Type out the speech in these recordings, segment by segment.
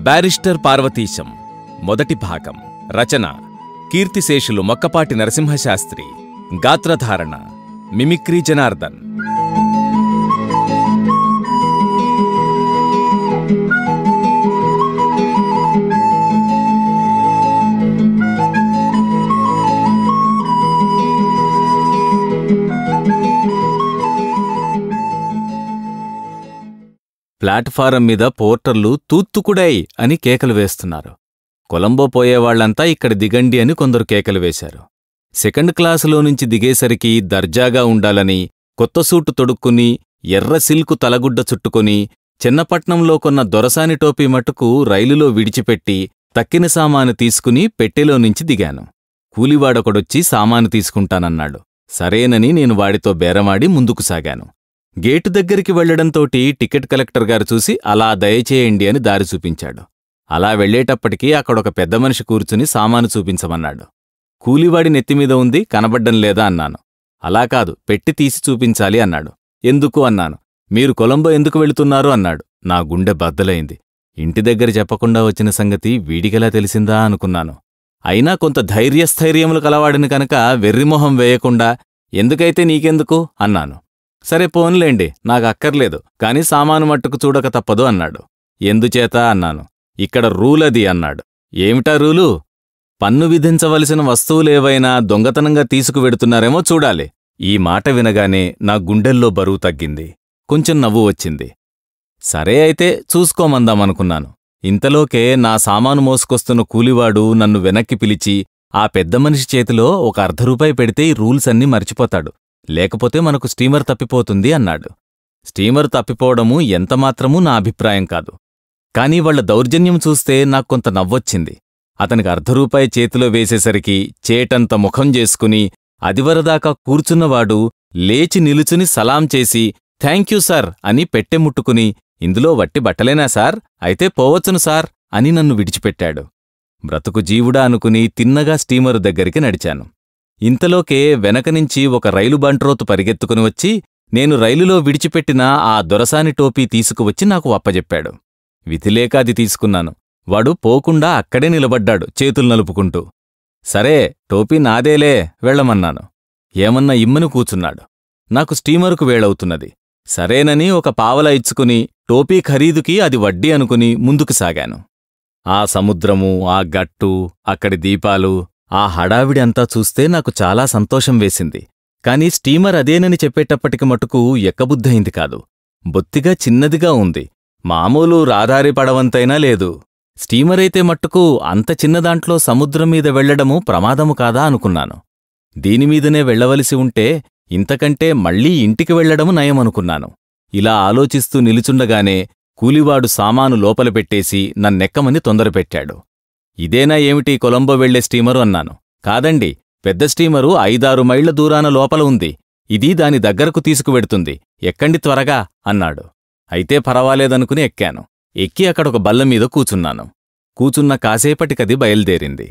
Barrister Parvateesam మొదటి భాగం. రచన కీర్తిశేషులు మొక్కపాటి నరసింహశాస్త్రి. గాత్రధారణ మిమిక్రీ జనార్దన్. ప్లాట్ఫారం మీద పోర్టర్లు తూత్తుకుడై అని కేకలు వేస్తున్నారు. కొలంబో పోయేవాళ్లంతా ఇక్కడ దిగండి అని కొందరు కేకలు వేశారు. సెకండ్ క్లాసులో నుంచి దిగేసరికి దర్జాగా ఉండాలని కొత్త సూటు తొడుక్కుని ఎర్ర సిల్కు తలగుడ్డ చుట్టుకొని చిన్నపట్నంలో కొన్న దొరసాని టోపీ మటుకు రైలులో విడిచిపెట్టి తక్కిన సామాను తీసుకుని పెట్టెలో నుంచి దిగాను. కూలివాడొకడొచ్చి సామాను తీసుకుంటానన్నాడు. సరేనని నేను వాడితో బేరమాడి ముందుకు సాగాను. గేటు దగ్గరికి వెళ్లడంతోటి టికెట్ కలెక్టర్ గారు చూసి అలా దయచేయండి అని దారి చూపించాడు. అలా వెళ్లేటప్పటికీ అక్కడొక పెద్ద మనిషి కూర్చుని సామాను చూపించమన్నాడు. కూలివాడి నెత్తిమీద ఉంది, కనబడ్డం లేదా అన్నాను. అలా కాదు, పెట్టి తీసి చూపించాలి అన్నాడు. ఎందుకు అన్నాను. మీరు కొలంబో ఎందుకు వెళుతున్నారు అన్నాడు. నా గుండె బద్దలైంది. ఇంటి దగ్గర చెప్పకుండా వచ్చిన సంగతి వీడికెలా తెలిసిందా అనుకున్నాను. అయినా కొంత ధైర్యస్థైర్యములు కలవాడిని కనుక వెర్రిమొహం వేయకుండా ఎందుకైతే నీకెందుకు అన్నాను. సరే పోన్లేండి, నాకక్కర్లేదు, కాని సామాను మట్టుకు చూడక తప్పదు అన్నాడు. ఎందుచేత అన్నాను. ఇక్కడ రూలది అన్నాడు. ఏమిటా రూలు? పన్ను విధించవలసిన వస్తువులేవైనా దొంగతనంగా తీసుకువెడుతున్నారేమో చూడాలి. ఈ మాట వినగానే నా గుండెల్లో బరువు తగ్గింది. కొంచెం నవ్వు వచ్చింది. సరే అయితే చూసుకోమందామనుకున్నాను. ఇంతలోకే నా సామాను మోసుకొస్తున్న కూలివాడు నన్ను వెనక్కి పిలిచి ఆ పెద్ద మనిషి చేతిలో ఒక ₹1 పెడితే ఈ రూల్స్ అన్నీ మర్చిపోతాడు, లేకపోతే మనకు స్టీమర్ తప్పిపోతుంది అన్నాడు. స్టీమర్ తప్పిపోవడము ఎంతమాత్రమూ నా అభిప్రాయం కాదు. కాని వాళ్ల దౌర్జన్యం చూస్తే నాకు కొంత నవ్వొచ్చింది. అతనికి ₹1 చేతిలో వేసేసరికి చేటంత ముఖం చేసుకుని అదివరదాకా కూర్చున్నవాడు లేచి నిలుచుని సలాం చేసి థాంక్యూ సార్ అని పెట్టె ముట్టుకుని ఇందులో వట్టి బట్టలేనా సార్, అయితే పోవచ్చును సార్ అని నన్ను విడిచిపెట్టాడు. బ్రతుకు జీవుడా అనుకుని తిన్నగా స్టీమరు దగ్గరికి నడిచాను. ఇంతలోకే వెనకనుంచి ఒక రైలు బంట్రోతు పరిగెత్తుకుని వచ్చి నేను రైలులో విడిచిపెట్టిన ఆ దొరసాని టోపీ తీసుకువచ్చి నాకు అప్పజెప్పాడు. విధిలేక అది తీసుకున్నాను. వాడు పోకుండా అక్కడే నిలబడ్డాడు చేతులు నలుపుకుంటూ. సరే టోపీ నాదేలే, వెళ్లమన్నాను. ఏమన్నా ఇమ్మని కూచున్నాడు. నాకు స్టీమరుకు వేళవుతున్నది. సరేనని ఒక పావలా ఇచ్చుకుని టోపీ ఖరీదుకి అది వడ్డీ అనుకుని ముందుకు సాగాను. ఆ సముద్రము, ఆ గట్టు, అక్కడి దీపాలు, ఆ హడావిడి అంతా చూస్తే నాకు చాలా సంతోషం వేసింది. కాని స్టీమర్ అదేనని చెప్పేటప్పటికి మటుకు ఎక్కబుద్ధయింది కాదు. బొత్తిగా చిన్నదిగా ఉంది. మామూలు రాదారి పడవంతైనా లేదు. స్టీమరైతే మట్టుకు అంత చిన్నదాంట్లో సముద్రం మీద వెళ్లడము ప్రమాదము కాదా అనుకున్నాను. దీనిమీదనే వెళ్లవలసి ఉంటే ఇంతకంటే మళ్లీ ఇంటికి వెళ్లడము నయమనుకున్నాను. ఇలా ఆలోచిస్తూ నిలుచుండగానే కూలివాడు సామాను లోపల పెట్టేసి నన్నెక్కమని తొందరపెట్టాడు. ఇదేనా ఏమిటి కొలంబో వెళ్లే స్టీమరు అన్నాను. కాదండి, పెద్ద స్టీమరు 5-6 మైళ్ల దూరాన లోపల ఉంది. ఇది దాని దగ్గరకు తీసుకువెడుతుంది, ఎక్కండి త్వరగా అన్నాడు. అయితే పర్వాలేదనుకుని ఎక్కాను. ఎక్కి అక్కడొక బల్లమీద కూచున్నాను. కూచున్న కాసేపటికది బయల్దేరింది.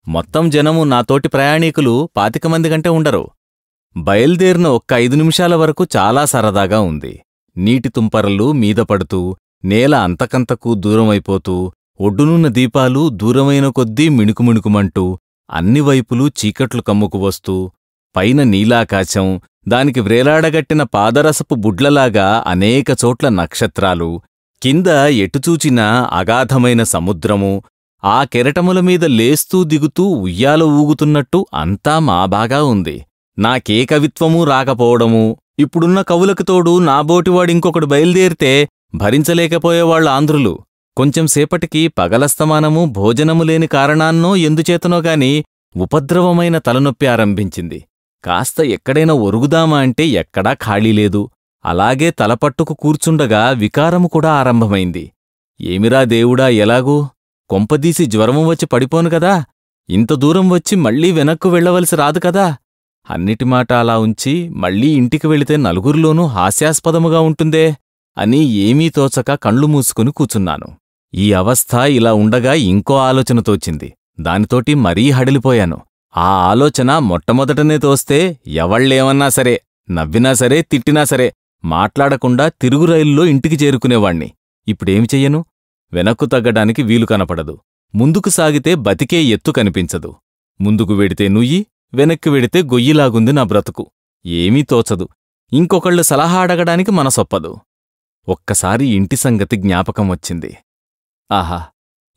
మొత్తం జనము నాతోటి ప్రయాణీకులు 25 మంది కంటే ఉండరు. బయల్దేరిన ఒక్క 5 నిమిషాల వరకు చాలా సరదాగా ఉంది. నీటి తుంపరలు మీద పడుతూ, నేల అంతకంతకూ దూరమైపోతూ, ఒడ్డునున్న దీపాలు దూరమైన కొద్దీ మిణుకుమిణుకుమంటూ, అన్ని వైపులూ చీకట్లు కమ్ముకు వస్తూ, పైన నీలాకాశం, దానికి వ్రేలాడగట్టిన పాదరసపు బుడ్లలాగా అనేక చోట్ల నక్షత్రాలు, కింద ఎటుచూచినా అగాధమైన సముద్రము, ఆ కెరటములమీద లేస్తూ దిగుతూ ఉయ్యాల ఊగుతున్నట్టు అంతా మాబాగా ఉంది. నాకే కవిత్వమూ రాకపోవడము, ఇప్పుడున్న కవులకు తోడు నాబోటివాడింకొకడు బయల్దేరితే భరించలేకపోయేవాళ్ల ఆంధ్రులు. కొంచెం సేపటికి పగలస్తమానము భోజనము లేని కారణాన్నో ఎందుచేతనోగాని ఉపద్రవమైన తలనొప్పి ఆరంభించింది. కాస్త ఎక్కడైనా ఒరుగుదామా అంటే ఎక్కడా ఖాళీ లేదు. అలాగే తలపట్టుకు కూర్చుండగా వికారము కూడా ఆరంభమైంది. ఏమిరా దేవుడా, ఎలాగూ కొంపదీసి జ్వరము వచ్చి పడిపోను కదా, ఇంత దూరం వచ్చి మళ్లీ వెనక్కు వెళ్లవలసి రాదు కదా. అన్నిటి మాట అలా ఉంచి మళ్లీ ఇంటికి వెళితే నలుగురిలోనూ హాస్యాస్పదముగా ఉంటుందే అని ఏమీ తోచక కళ్ళు మూసుకుని కూచున్నాను. ఈ అవస్థ ఇలా ఉండగా ఇంకో ఆలోచన తోచింది. దానితోటి మరీ హడిలిపోయాను. ఆ ఆలోచన మొట్టమొదటనే తోస్తే ఎవళ్లేమన్నా సరే, నవ్వినా సరే, తిట్టినా సరే మాట్లాడకుండా తిరుగు రైలులో ఇంటికి చేరుకునేవాణ్ణి. ఇప్పుడేమి చెయ్యను? వెనక్కు తగ్గడానికి వీలు కనపడదు. ముందుకు సాగితే బతికే ఎత్తు కనిపించదు. ముందుకు వెడితే నుయ్యి, వెనక్కి వెడితే గొయ్యిలాగుంది నా బ్రతుకు. ఏమీ తోచదు. ఇంకొకళ్ళు సలహా అడగడానికి మనసొప్పదు. ఒక్కసారి ఇంటి సంగతి జ్ఞాపకం వచ్చింది. ఆహా,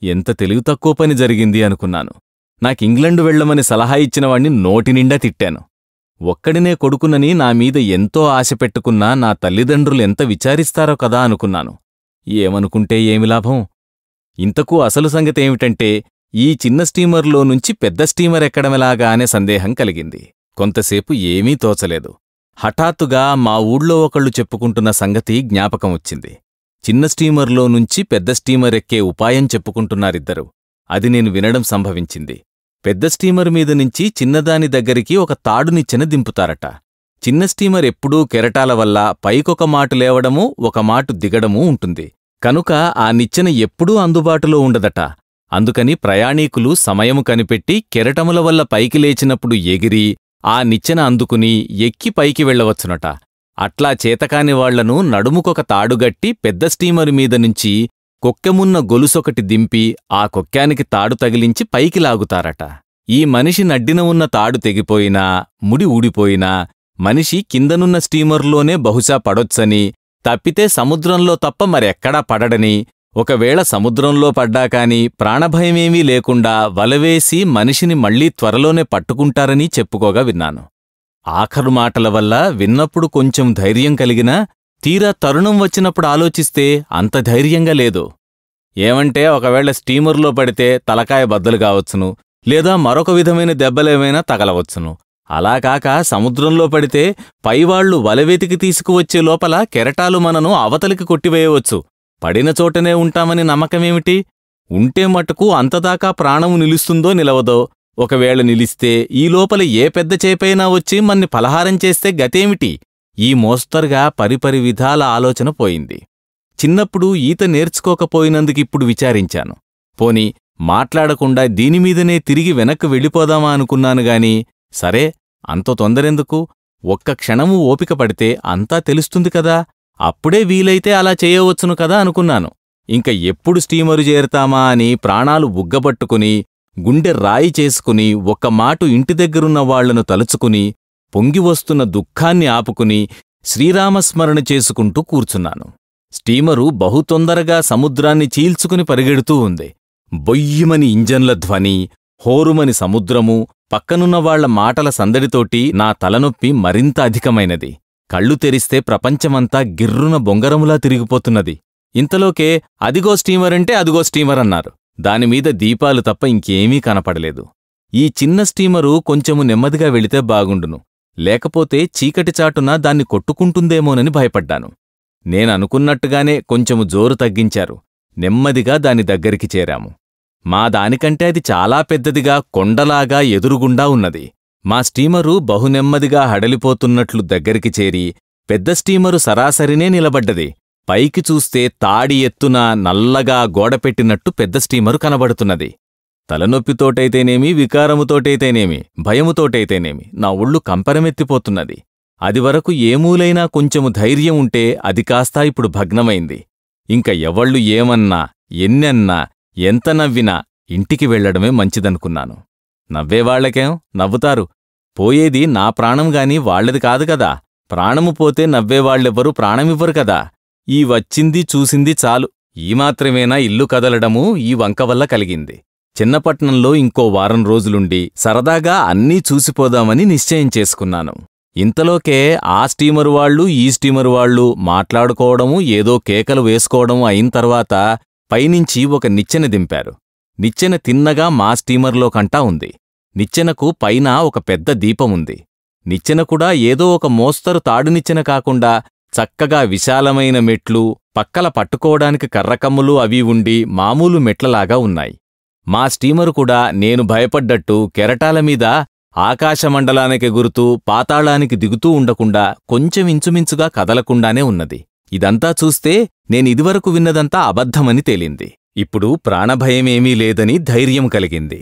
ఎంత తెలివి తక్కువ పని జరిగింది అనుకున్నాను. నాకింగ్లండు వెళ్లమని సలహా ఇచ్చినవాణ్ణి నోటినిండా తిట్టాను. ఒక్కడినే కొడుకునని నామీద ఎంతో ఆశ పెట్టుకున్నా నా తల్లిదండ్రులెంత విచారిస్తారో కదా అనుకున్నాను. ఏమనుకుంటే ఏమి లాభం? ఇంతకూ అసలు సంగతేమిటంటే, ఈ చిన్న స్టీమర్లో నుంచి పెద్ద స్టీమర్ ఎక్కడమెలాగా అనే సందేహం కలిగింది. కొంతసేపు ఏమీ తోచలేదు. హఠాత్తుగా మా ఊళ్ళో ఒకళ్ళు చెప్పుకుంటున్న సంగతి జ్ఞాపకం వచ్చింది. చిన్న స్టీమర్లో నుంచి పెద్ద స్టీమర్ ఎక్కే ఉపాయం చెప్పుకుంటున్నారిద్దరు. అది నేను వినడం సంభవించింది. పెద్ద స్టీమర్ మీద నుంచి చిన్నదాని దగ్గరికి ఒక తాడునిచ్చెన దింపుతారట. చిన్న స్టీమర్ ఎప్పుడూ కెరటాల వల్ల పైకొక మాటు లేవడమూ ఒక మాటు దిగడమూ ఉంటుంది. కనుక ఆ నిచ్చెన ఎప్పుడూ అందుబాటులో ఉండదట. అందుకని ప్రయాణీకులు సమయము కనిపెట్టి కెరటముల వల్ల పైకి లేచినప్పుడు ఎగిరి ఆ నిచ్చెన అందుకుని ఎక్కి పైకి వెళ్లవచ్చునట. అట్లా చేతకాని వాళ్లను నడుముకొక తాడుగట్టి పెద్ద స్టీమరు మీద నుంచి కొక్కెమున్న గొలుసొకటి దింపి ఆ కొక్కానికి తాడు తగిలించి పైకి లాగుతారట. ఈ మనిషి నడ్డిన ఉన్న తాడు తెగిపోయినా, ముడి ఊడిపోయినా మనిషి కిందనున్న స్టీమర్లోనే బహుశా పడొచ్చని, తప్పితే సముద్రంలో తప్ప మరెక్కడా పడడని, ఒకవేళ సముద్రంలో పడ్డాకాని ప్రాణభయమేమీ లేకుండా వలవేసి మనిషిని మళ్లీ త్వరలోనే పట్టుకుంటారని చెప్పుకోగా విన్నాను. ఆఖరు మాటల వల్ల విన్నప్పుడు కొంచెం ధైర్యం కలిగినా, తీరా తరుణం వచ్చినప్పుడు ఆలోచిస్తే అంత ధైర్యంగా లేదు. ఏమంటే ఒకవేళ స్టీమర్లో పడితే తలకాయ బద్దలు కావచ్చును, లేదా మరొక విధమైన దెబ్బలేమైనా తగలవచ్చును. అలా కాక సముద్రంలో పడితే పైవాళ్లు వలవెతికి తీసుకువచ్చే లోపల కెరటాలు మనను అవతలికి కొట్టివేయవచ్చు. పడిన చోటనే ఉంటామని నమ్మకమేమిటి? ఉంటే మటుకు అంతదాకా ప్రాణము నిలుస్తుందో నిలవదో. ఒకవేళ నిలిస్తే ఈ లోపల ఏ పెద్ద చేపైనా వచ్చి మన్ని పలహారం చేస్తే గతేమిటి? ఈ మోస్తరుగా పరిపరి విధాల ఆలోచన పోయింది. చిన్నప్పుడు ఈత నేర్చుకోకపోయినందుకిప్పుడు విచారించాను. పోని మాట్లాడకుండా దీనిమీదనే తిరిగి వెనక్కు వెళ్ళిపోదామా అనుకున్నానుగాని, సరే అంత తొందరెందుకు? ఒక్క క్షణము ఓపిక పడితే అంతా తెలుస్తుంది కదా, అప్పుడే వీలైతే అలా చేయవచ్చును కదా అనుకున్నాను. ఇంక ఎప్పుడు స్టీమరు చేరతామా అని ప్రాణాలు బుగ్గబట్టుకుని, గుండె రాయి చేసుకుని, ఒక్క మాటు ఇంటి దగ్గరున్న వాళ్లను తలుచుకుని, పొంగివస్తున్న దుఃఖాన్ని ఆపుకుని శ్రీరామస్మరణ చేసుకుంటూ కూర్చున్నాను. స్టీమరు బహుతొందరగా సముద్రాన్ని చీల్చుకుని పరిగెడుతూ ఉంది. బొయ్యిమని ఇంజన్ల ధ్వని, హోరుమని సముద్రము, పక్కనున్నవాళ్ల మాటల సందడితోటి నా తలనొప్పి మరింత అధికమైనది. కళ్ళు తెరిస్తే ప్రపంచమంతా గిర్రున బొంగరములా తిరిగిపోతున్నది. ఇంతలోకే అదిగో స్టీమరంటే అదిగో స్టీమరన్నారు. దానిమీద దీపాలు తప్ప ఇంకేమీ కనపడలేదు. ఈ చిన్న స్టీమరు కొంచెము నెమ్మదిగా వెళితే బాగుండును, లేకపోతే చీకటి చాటున దాన్ని కొట్టుకుంటుందేమోనని భయపడ్డాను. నేననుకున్నట్టుగానే కొంచెము జోరు తగ్గించారు. నెమ్మదిగా దాని దగ్గరికి చేరాము. మా దానికంటే అది చాలా పెద్దదిగా కొండలాగా ఎదురుగుండా ఉన్నది. మా స్టీమరు బహునెమ్మదిగా హడలిపోతున్నట్లు దగ్గరికి చేరి పెద్ద స్టీమరు సరాసరినే నిలబడ్డది. పైకి చూస్తే తాడి ఎత్తున నల్లగా గోడపెట్టినట్టు పెద్ద స్టీమరు కనబడుతున్నది. తలనొప్పితోటైతేనేమి, వికారముతోటైతేనేమి, భయముతోటైతేనేమి నా ఒళ్ళు కంపరమెత్తిపోతున్నది. అదివరకు ఏమూలైనా కొంచెము ధైర్యం ఉంటే అది కాస్తా ఇప్పుడు భగ్నమైంది. ఇంక ఎవళ్ళు ఏమన్నా, ఎన్నన్నా, ఎంత నవ్వినా ఇంటికి వెళ్లడమే మంచిదనుకున్నాను. నవ్వేవాళ్లకేం నవ్వుతారు, పోయేది నా ప్రాణంగాని వాళ్లది కాదు కదా. ప్రాణము పోతే నవ్వేవాళ్లెవ్వరూ ప్రాణమివ్వరు కదా. ఈ వచ్చింది చూసింది చాలు. ఈ మాత్రమేనా ఇల్లు కదలడమూ ఈ వంకవల్ల కలిగింది. చిన్నపట్నంలో ఇంకో వారం రోజులుండి సరదాగా అన్నీ చూసిపోదామని నిశ్చయం చేసుకున్నాను. ఇంతలోకే ఆ స్టీమరు వాళ్లు ఈ స్టీమరు వాళ్లు మాట్లాడుకోవడమూ ఏదో కేకలు వేసుకోవడమూ అయిన తర్వాత పైనుంచి ఒక నిచ్చెన దింపారు. నిచ్చెన తిన్నగా మా స్టీమర్లోకంటా ఉంది. నిచ్చెనకు పైన ఒక పెద్ద దీపముంది. నిచ్చెన కూడా ఏదో ఒక మోస్తరు తాడునిచ్చెన కాకుండా చక్కగా విశాలమైన మెట్లు, పక్కల పట్టుకోవడానికి కర్రకమ్ములు అవి ఉండి మామూలు మెట్లలాగా ఉన్నాయి. మా స్టీమరు కూడా నేను భయపడ్డట్టు కెరటాలమీద ఆకాశమండలానికి ఎగురుతూ పాతాళానికి దిగుతూ ఉండకుండా కొంచెం ఇంచుమించుగా కదలకుండానే ఉన్నది. ఇదంతా చూస్తే నేనిదివరకు విన్నదంతా అబద్ధమని తేలింది. ఇప్పుడు ప్రాణభయమేమీ లేదని ధైర్యం కలిగింది.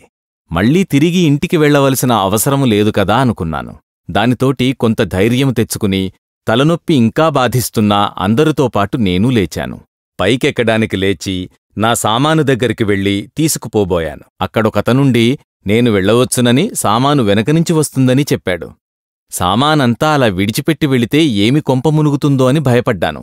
మళ్లీ తిరిగి ఇంటికి వెళ్లవలసిన అవసరము లేదు కదా అనుకున్నాను. దానితోటి కొంత ధైర్యం తెచ్చుకుని తలనొప్పి ఇంకా బాధిస్తున్నా అందరితో పాటు నేనూ లేచాను. పైకెక్కడానికి లేచి నా సామాను దగ్గరికి వెళ్ళి తీసుకుపోబోయాను. అక్కడొకతనుండి నేను వెళ్ళవచ్చునని, సామాను వెనకనుంచి వస్తుందని చెప్పాడు. సామానంతా అలా విడిచిపెట్టి వెళితే ఏమి కొంప మునుగుతుందో అని భయపడ్డాను.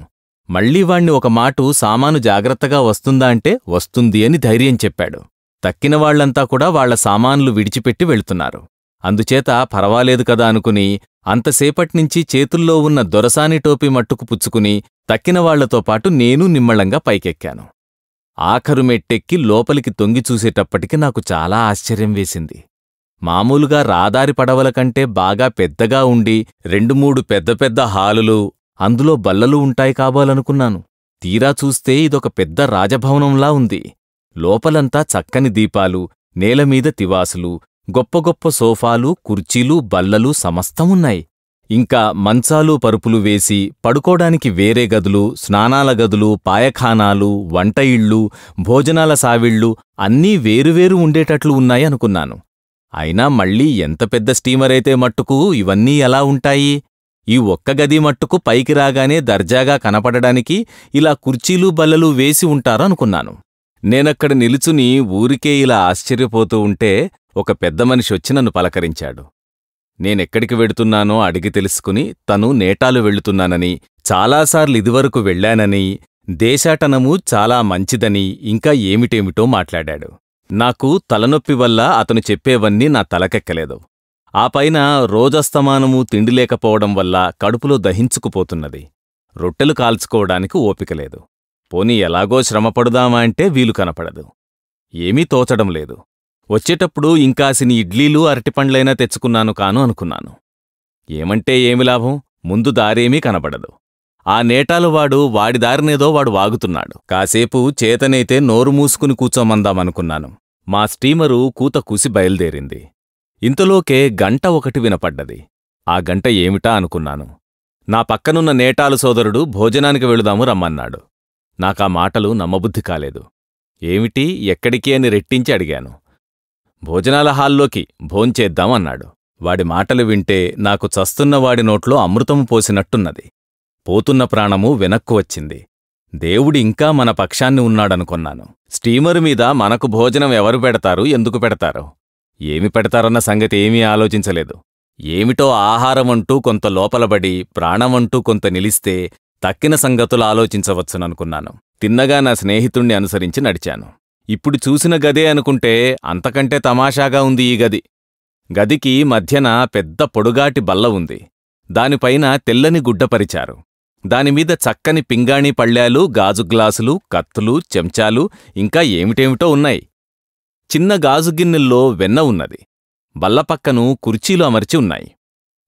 మళ్లీ వాణ్ణి ఒక మాటు సామాను జాగ్రత్తగా వస్తుందా అంటే వస్తుంది అని ధైర్యం చెప్పాడు. తక్కిన వాళ్లంతా కూడా వాళ్ల సామాన్లు విడిచిపెట్టి వెళ్తున్నారు. అందుచేత పర్వాలేదు కదా అనుకుని అంతసేపట్నించి చేతుల్లో ఉన్న దొరసాని టోపీ మట్టుకు పుచ్చుకుని తక్కిన వాళ్లతో పాటు నేను నిమ్మళంగా పైకెక్కాను. ఆఖరు మెట్టెక్కి లోపలికి తొంగి చూసేటప్పటికి నాకు చాలా ఆశ్చర్యం వేసింది. మామూలుగా రాదారి పడవల కంటే బాగా పెద్దగా ఉండి 2-3 పెద్ద పెద్ద హాలులు, అందులో బల్లలు ఉంటాయి కాబోలనుకున్నాను. తీరా చూస్తే ఇదొక పెద్ద రాజభవనంలా ఉంది. లోపలంతా చక్కని దీపాలు, నేలమీద తివాసులు, గొప్ప గొప్ప సోఫాలు, కుర్చీలు, బల్లలు సమస్తమున్నాయి. ఇంకా మంచాలు పరుపులు వేసి పడుకోడానికి వేరే గదులు, స్నానాల గదులు, పాయఖానాలు, వంట ఇళ్ళు, భోజనాల సావిళ్ళు అన్నీ వేరువేరు ఉండేటట్లు ఉన్నాయి అనుకున్నాను. అయినా మళ్ళీ ఎంత పెద్ద స్టీమరైతే మట్టుకు ఇవన్నీ ఎలా ఉంటాయి? ఈ ఒక్క గది మట్టుకు పైకి రాగానే దర్జాగా కనపడడానికి ఇలా కుర్చీలు బల్లలు వేసి ఉంటారనుకున్నాను. నేనక్కడ నిలుచుని ఊరికే ఇలా ఆశ్చర్యపోతూ ఉంటే ఒక పెద్ద మనిషొచ్చి నన్ను పలకరించాడు. నేనెక్కడికి వెడుతున్నానో అడిగి తెలుసుకుని తను నేటాలు వెళుతున్నానని, చాలాసార్లు ఇదివరకు వెళ్లానని, దేశాటనము చాలా మంచిదని, ఇంకా ఏమిటేమిటో మాట్లాడాడు. నాకు తలనొప్పి వల్ల అతను చెప్పేవన్నీ నా తలకెక్కలేదు. ఆ పైన రోజస్తమానమూ తిండి లేకపోవడం వల్ల కడుపులో దహించుకుపోతున్నది. రొట్టెలు కాల్చుకోవడానికి ఓపికలేదు. పోనీ ఎలాగో శ్రమపడుదామా అంటే వీలు కనపడదు. ఏమీ తోచడం లేదు. వచ్చేటప్పుడు ఇంకాసిని ఇడ్లీలు అరటిపండ్లైనా తెచ్చుకున్నాను కాను అనుకున్నాను. ఏమంటే ఏమి లాభం? ముందు దారేమీ కనపడదు. ఆ నేటాలువాడు వాడి దారినేదో వాడు వాగుతున్నాడు. కాసేపు చేతనైతే నోరు మూసుకుని కూచోమందామనుకున్నాను. మా స్టీమరు కూత కూసి బయల్దేరింది. ఇంతలోకే గంట ఒకటి వినపడ్డది. ఆ గంట ఏమిటా అనుకున్నాను. నా పక్కనున్న నేటాలు సోదరుడు భోజనానికి వెళుదాము రమ్మన్నాడు. నాకా మాటలు నమ్మబుద్ధి కాలేదు. ఏమిటి, ఎక్కడికి అని రెట్టించి అడిగాను. భోజనాల హాల్లోకి, భోంచేద్దాం అన్నాడు. వాడి మాటలు వింటే నాకు చస్తున్నవాడి నోట్లో అమృతము పోసినట్టున్నది. పోతున్న ప్రాణము వెనక్కు వచ్చింది. దేవుడి ఇంకా మన పక్షాన్ని ఉన్నాడనుకొన్నాను. స్టీమరు మీద మనకు భోజనం ఎవరు పెడతారు, ఎందుకు పెడతారో, ఏమి పెడతారన్న సంగతి ఏమీ ఆలోచించలేదు. ఏమిటో ఆహారమంటూ కొంత లోపలబడి, ప్రాణమంటూ కొంత నిలిస్తే తక్కిన సంగతులు ఆలోచించవచ్చుననుకున్నాను. తిన్నగా నా స్నేహితుణ్ణి అనుసరించి నడిచాను. ఇప్పుడు చూసిన గదే అనుకుంటే అంతకంటే తమాషాగా ఉంది ఈ గది. గదికి మధ్యన పెద్ద పొడుగాటి బల్ల ఉంది. దానిపైన తెల్లని గుడ్డపరిచారు. దానిమీద చక్కని పింగాణీ పళ్ళ్యాలు, గాజు గ్లాసులు, కత్తులు, చెంచాలు, ఇంకా ఏమిటేమిటో ఉన్నాయి. చిన్న గాజు గిన్నెల్లో వెన్న ఉన్నది. బల్లపక్కను కుర్చీలు అమర్చి ఉన్నాయి.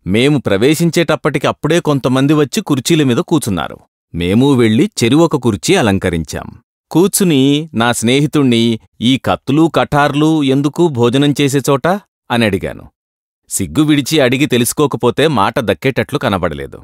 మేము ప్రవేశించేటప్పటికి అప్పుడే కొంతమంది వచ్చి కుర్చీల మీద కూచున్నారు. మేమూ వెళ్ళి చెరువొక కుర్చీ అలంకరించాం. కూచుని నా స్నేహితుణ్ణి, ఈ కత్తులు కఠార్లు ఎందుకు భోజనం చేసే చోట అని అడిగాను. సిగ్గు విడిచి అడిగి తెలుసుకోకపోతే మాట దక్కేటట్లు కనబడలేదు.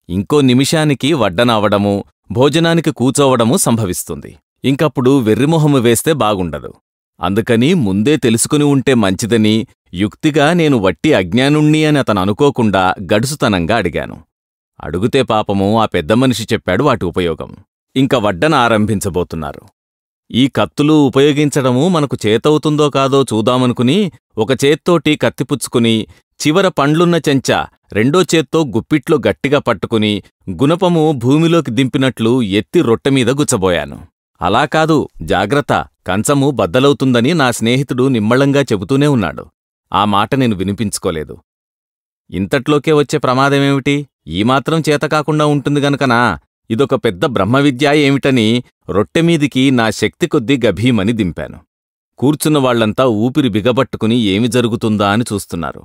ఇంకో నిమిషానికి వడ్డనవడము, భోజనానికి కూచోవడము సంభవిస్తుంది. ఇంకప్పుడు వెర్రిమొహము వేస్తే బాగుండదు. అందుకని ముందే తెలుసుకుని ఉంటే మంచిదని యుక్తిగా నేను వట్టి అజ్ఞానుణ్ణి అని అతను అనుకోకుండా గడుసుతనంగా అడిగాను. అడుగుతే పాపము ఆ పెద్ద మనిషి చెప్పాడు వాటి ఉపయోగం. ఇంక వడ్డన ఆరంభించబోతున్నారు. ఈ కత్తులు ఉపయోగించడము మనకు చేతవుతుందో కాదో చూద్దామనుకుని ఒక చేత్తోటి కత్తిపుచ్చుకుని చివర పండ్లున్న చెంచా రెండో చేత్తో గుప్పిట్లో గట్టిగా పట్టుకుని గుణపము భూమిలోకి దింపినట్లు ఎత్తి రొట్టెమీద గుచ్చబోయాను. అలా కాదు, జాగ్రత్త, కంచము బద్దలవుతుందని నా స్నేహితుడు నిమ్మళంగా చెబుతూనే ఉన్నాడు. ఆ మాట నేను వినిపించుకోలేదు. ఇంతట్లోకే వచ్చే ప్రమాదమేమిటి? ఈ మాత్రం చేతకాకుండా ఉంటుంది గనుకనా ఇదొక పెద్ద బ్రహ్మవిద్య ఏమిటని రొట్టెమీదికి నా శక్తి కొద్దీ గభీమని దింపాను. కూర్చున్న వాళ్లంతా ఊపిరి బిగబట్టుకుని ఏమి జరుగుతుందా అని చూస్తున్నారు.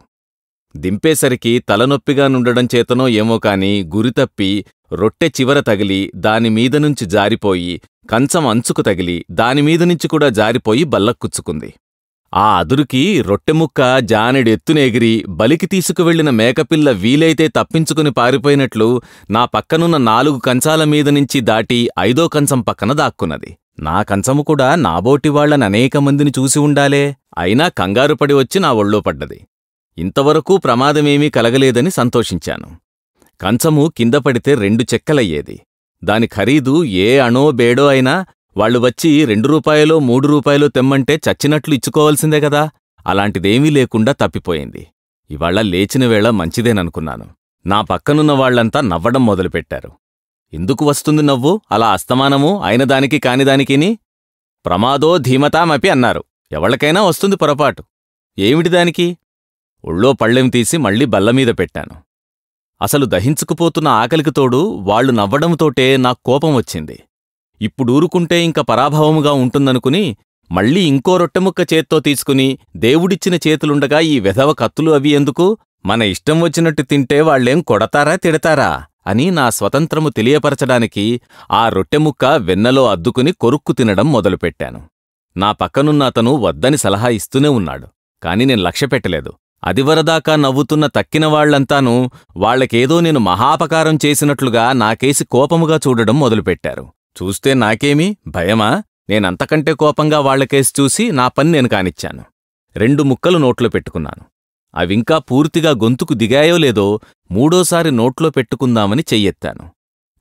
దింపేసరికి తలనొప్పిగా నుండడం చేతనో ఏమో కాని గురితప్పి రొట్టె చివర తగిలి దానిమీదనుంచి జారిపోయి, కంచం అంచుకు తగిలి దానిమీదనుంచి కూడా జారిపోయి బల్లక్కుచ్చుకుంది. ఆ అదురుకి రొట్టెముక్క జానెడెత్తునెగిరి బలికి తీసుకువెళ్లిన మేకపిల్ల వీలైతే తప్పించుకుని పారిపోయినట్లు నా పక్కనున్న 4 కంచాల మీదనుంచి దాటి 5వ కంచం పక్కన దాక్కున్నది. నా కంచము కూడా నాబోటివాళ్లని అనేక మందిని చూసి ఉండాలే. అయినా కంగారుపడి వచ్చి నా ఒళ్ళో పడ్డది. ఇంతవరకు ప్రమాదమేమీ కలగలేదని సంతోషించాను. కంచము కింద పడితే 2 చెక్కలయ్యేది. దాని ఖరీదు ఏ అణో బేడో అయినా వాళ్ళు వచ్చి 2 రూపాయలో 3 రూపాయలో తెమ్మంటే చచ్చినట్లు ఇచ్చుకోవాల్సిందే గదా. అలాంటిదేమీ లేకుండా తప్పిపోయింది. ఇవాళ లేచిన వేళ మంచిదేననుకున్నాను. నా పక్కనున్న వాళ్లంతా నవ్వడం మొదలుపెట్టారు. ఎందుకు వస్తుంది నవ్వు అలా అస్తమానము అయినదానికి కానిదానికిని? ప్రమాదో ధీమతామపి అన్నారు. ఎవళ్ళకైనా వస్తుంది పొరపాటు. ఏమిటి దానికి? ఒళ్ళో పళ్ళెం తీసి మళ్లీ బల్లమీద పెట్టాను. అసలు దహించుకుపోతున్న ఆకలికి తోడు వాళ్లు నవ్వడంతోటే నాకు కోపం వచ్చింది. ఇప్పుడూరుకుంటే ఇంక పరాభవముగా ఉంటుందనుకుని మళ్లీ ఇంకో రొట్టెముక్క చేత్తో తీసుకుని దేవుడిచ్చిన చేతులుండగా ఈ వెధవ కత్తులు అవి ఎందుకు? మన ఇష్టం వచ్చినట్టు తింటే వాళ్లేం కొడతారా తిడతారా అని నా స్వతంత్రము తెలియపరచడానికి ఆ రొట్టెముక్క వెన్నలో అద్దుకుని కొరుక్కు తినడం మొదలుపెట్టాను. నా పక్కనున్న అతను వద్దని సలహా ఇస్తూనే ఉన్నాడు. కాని నేను లక్ష్యపెట్టలేదు. అదివరదాకా నవ్వుతున్న తక్కిన వాళ్లంతానూ వాళ్లకేదో నేను మహాపకారం చేసినట్లుగా నాకేసి కోపముగా చూడడం మొదలుపెట్టారు. చూస్తే నాకేమీ భయమా? నేనంతకంటే కోపంగా వాళ్లకేసి చూసి నా పని నేను కానిచ్చాను. 2 ముక్కలు నోట్లో పెట్టుకున్నాను. అవింకా పూర్తిగా గొంతుకు దిగాయో లేదో మూడోసారి నోట్లో పెట్టుకుందామని చెయ్యెత్తాను.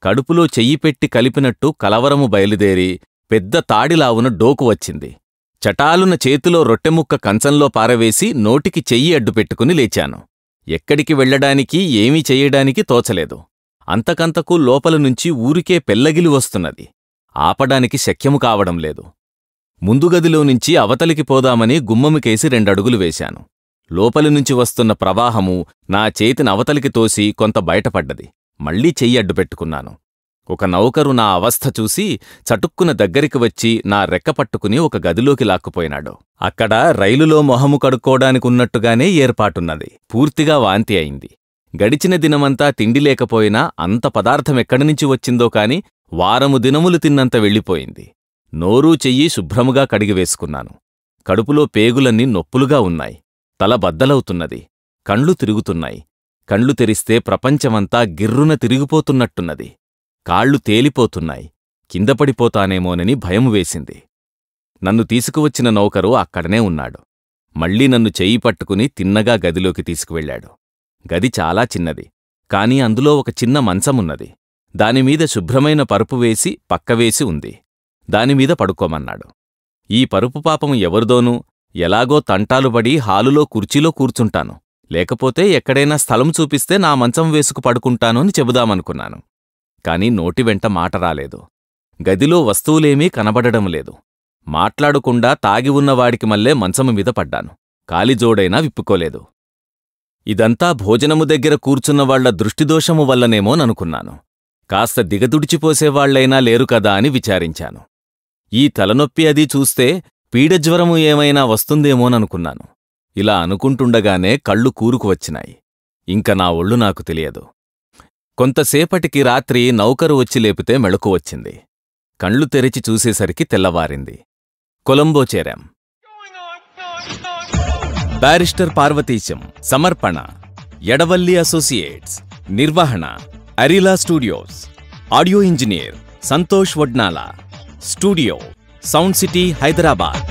కడుపులో చెయ్యి పెట్టి కలిపినట్టు కలవరము బయలుదేరి పెద్ద తాడిలావున డోకు వచ్చింది. చటాలున చేతిలో రొట్టెముక్క కంచంలో పారవేసి నోటికి చెయ్యి అడ్డుపెట్టుకుని లేచాను. ఎక్కడికి వెళ్లడానికి ఏమీ చెయ్యడానికి తోచలేదు. అంతకంతకు లోపలనుంచి ఊరికే పెల్లగిలి వస్తున్నది. ఆపడానికి శక్యము కావడం లేదు. ముందుగదిలోనుంచి అవతలికి పోదామని గుమ్మముకేసి 2 అడుగులు వేశాను. లోపలినుంచి వస్తున్న ప్రవాహము నా చేతిని అవతలికి తోసి కొంత బయటపడ్డది. మళ్లీ చెయ్యి అడ్డుపెట్టుకున్నాను. ఒక నౌకరు నా అవస్థ చూసి చటుక్కున దగ్గరికి వచ్చి నా రెక్క పట్టుకుని ఒక గదిలోకి లాక్కుపోయినాడు. అక్కడ రైలులో మొహము కడుక్కోడానికున్నట్టుగానే ఏర్పాటున్నది. పూర్తిగా వాంతి అయింది. గడిచిన దినమంతా తిండి లేకపోయినా అంత పదార్థమెక్కడినుంచి వచ్చిందో కాని వారము దినములు తిన్నంత వెళ్ళిపోయింది. నోరూ చెయ్యి శుభ్రముగా కడిగివేసుకున్నాను. కడుపులో పేగులన్నీ నొప్పులుగా ఉన్నాయి. తల బద్దలవుతున్నది. కండ్లు తిరుగుతున్నాయి. కండ్లు తెరిస్తే ప్రపంచమంతా గిర్రున తిరిగిపోతున్నట్టున్నది. కాళ్లు తేలిపోతున్నాయి. కిందపడిపోతానేమోనని భయం వేసింది. నన్ను తీసుకువచ్చిన నౌకరు అక్కడనే ఉన్నాడు. మళ్లీ నన్ను చెయ్యి పట్టుకుని తిన్నగా గదిలోకి తీసుకువెళ్లాడు. గది చాలా చిన్నది. కాని అందులో ఒక చిన్న మంచమున్నది. దానిమీద శుభ్రమైన పరుపు వేసి పక్కవేసి ఉంది. దానిమీద పడుకోమన్నాడు. ఈ పరుపు పాపము ఎవరిదోనూ ఎలాగో తంటాలుబడి హాలులో కుర్చీలో కూర్చుంటాను. లేకపోతే ఎక్కడైనా స్థలం చూపిస్తే నా మంచం వేసుకు పడుకుంటాను అని చెబుదామనుకున్నాను. కాని నోటివెంట మాట రాలేదు. గదిలో వస్తువులేమీ కనబడడం లేదు. మాట్లాడకుండా తాగి ఉన్నవాడికి మళ్ళే మంచము మీద పడ్డాను. కాలిజోడైనా విప్పుకోలేదు. ఇదంతా భోజనము దగ్గర కూర్చున్నవాళ్ల దృష్టిదోషము వల్లనేమోననుకున్నాను. కాస్త దిగదుడిచిపోసేవాళ్లైనా లేరు కదా అని విచారించాను. ఈ తలనొప్పి అది చూస్తే పీడజ్వరము ఏమైనా వస్తుందేమోననుకున్నాను. ఇలా అనుకుంటుండగానే కళ్ళు కూరుకు వచ్చినాయి. ఇంక నా ఒళ్ళు నాకు తెలియదు. కొంతసేపటికి రాత్రి నౌకరు వచ్చి లేపితే మెళుకు వచ్చింది. కళ్ళు తెరిచి చూసేసరికి తెల్లవారింది. కొలంబో చేరాం. బ్యారిస్టర్ పార్వతీశం. సమర్పణ ఎడవల్లి అసోసియేట్స్. నిర్వహణ Arila studios. Audio engineer Santosh Vadnala. Studio sound city Hyderabad.